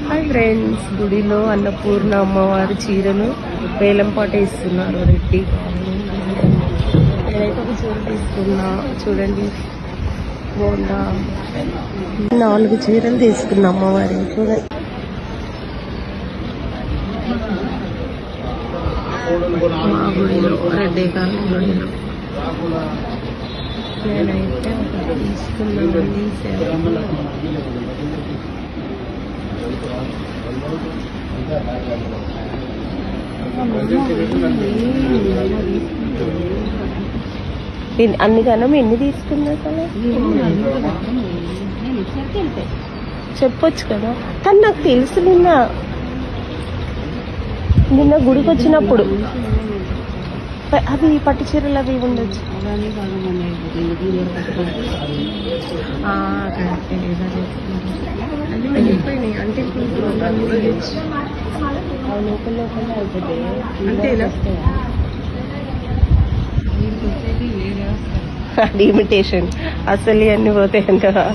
Hi friends, గుడిలో అన్నపూర్ణ అమ్మవారి చీరలు వేలం పాట ఇస్తున్నారు రెడ్డి. నేనైతే ఒక చీర తీసుకున్నా, చూడండి బాగుందా. 4 చీరలు తీసుకున్నా అమ్మవారి. చూడండి మా గుడిలో రెడ్డి గారి గుడిలో నేనైతే ఒకటి తీసుకున్నామండి. అన్నిగానం ఎన్ని తీసుకున్నా కదా చెప్పొచ్చు కదా. కానీ నాకు తెలుసు నిన్న గుడికి వచ్చినప్పుడు అవి పట్టు చీరలు అవి ఉండొచ్చు. వెళ్ళిపోయినాయి అంటే లోకల్ లోకల్ అయిపోతాయి. అంటే అది ఇమిటేషన్, అసలు అన్ని పోతాయి కదా.